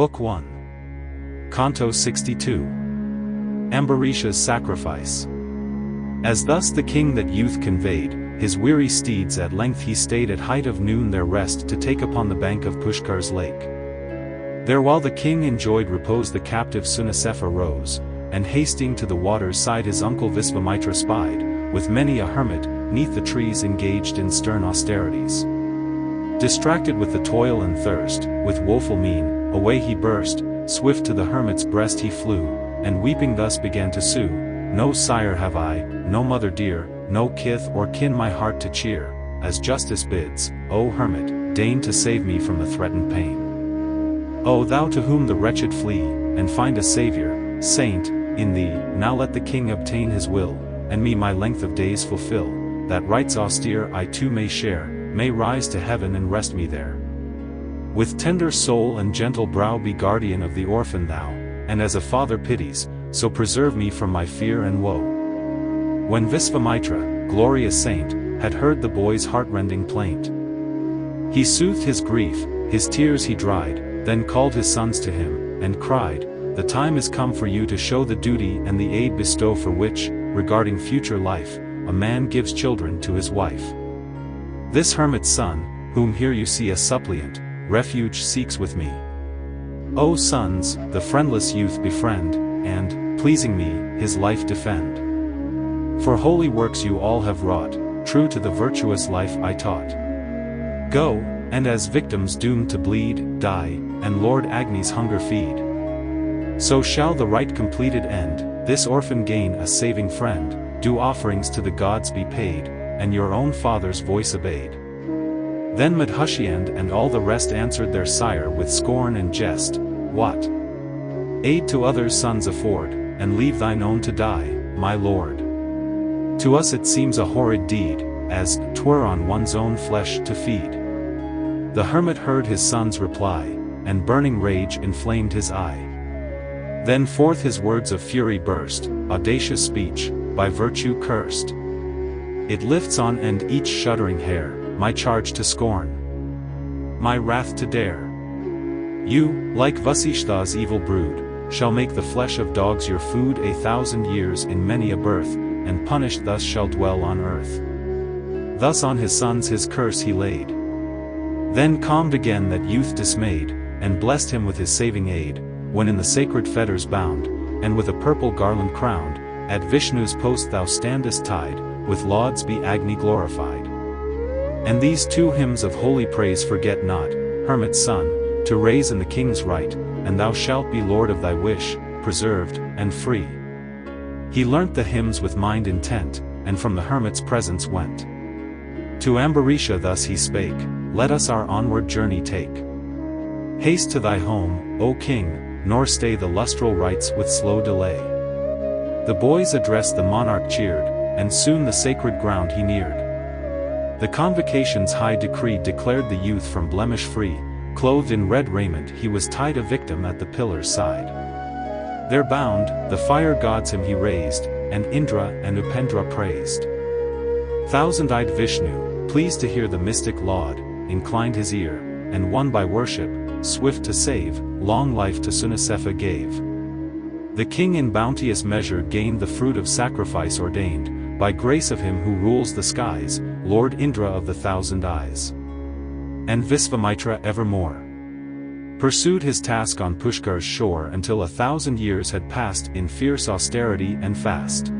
Book 1. Canto 62. Ambarisha's Sacrifice. As thus the king that youth conveyed, his weary steeds at length he stayed at height of noon their rest to take upon the bank of Pushkar's lake. There while the king enjoyed repose the captive Sunasepha rose, and hasting to the water's side his uncle Visvamitra spied, with many a hermit, 'neath the trees engaged in stern austerities. Distracted with the toil and thirst, with woeful mien, away he burst, swift to the hermit's breast he flew, and weeping thus began to sue, "No sire have I, no mother dear, no kith or kin my heart to cheer, as justice bids, O hermit, deign to save me from the threatened pain. O thou to whom the wretched flee, and find a Saviour, Saint, in thee, now let the king obtain his will, and me my length of days fulfill, that rights austere I too may share, may rise to heaven and rest me there. With tender soul and gentle brow be guardian of the orphan thou, and as a father pities, so preserve me from my fear and woe." When Visvamitra, glorious saint, had heard the boy's heartrending plaint, he soothed his grief, his tears he dried, then called his sons to him, and cried, "The time is come for you to show the duty and the aid bestow for which, regarding future life, a man gives children to his wife. This hermit's son, whom here you see a suppliant, refuge seeks with me. O sons, the friendless youth befriend, and, pleasing me, his life defend. For holy works you all have wrought, true to the virtuous life I taught. Go, and as victims doomed to bleed, die, and Lord Agni's hunger feed. So shall the rite completed end, this orphan gain a saving friend, do offerings to the gods be paid, and your own father's voice obeyed." Then Madhushyand and all the rest answered their sire with scorn and jest, "What? Aid to others' sons afford, and leave thine own to die, my lord. To us it seems a horrid deed, as 'twere on one's own flesh to feed." The hermit heard his son's reply, and burning rage inflamed his eye. Then forth his words of fury burst, audacious speech, by virtue cursed. It lifts on end each shuddering hair, my charge to scorn, my wrath to dare. You, like Vasishtha's evil brood, shall make the flesh of dogs your food 1,000 years in many a birth, and punished thus shall dwell on earth. Thus on his sons his curse he laid. Then calmed again that youth dismayed, and blessed him with his saving aid, when in the sacred fetters bound, and with a purple garland crowned, at Vishnu's post thou standest tied, with lauds be Agni glorified. And these two hymns of holy praise forget not, hermit's son, to raise in the king's right, and thou shalt be lord of thy wish, preserved, and free. He learnt the hymns with mind intent, and from the hermit's presence went. To Ambarisha thus he spake, "Let us our onward journey take. Haste to thy home, O king, nor stay the lustral rites with slow delay." The boys addressed the monarch cheered, and soon the sacred ground he neared. The convocation's high decree declared the youth from blemish free, clothed in red raiment he was tied a victim at the pillar's side. There bound, the fire gods him he raised, and Indra and Upendra praised. Thousand-eyed Vishnu, pleased to hear the mystic laud, inclined his ear, and won by worship, swift to save, long life to Sunasepha gave. The king in bounteous measure gained the fruit of sacrifice ordained, by grace of him who rules the skies, Lord Indra of the 1,000 eyes. And Visvamitra evermore pursued his task on Pushkar's shore until 1,000 years had passed in fierce austerity and fast.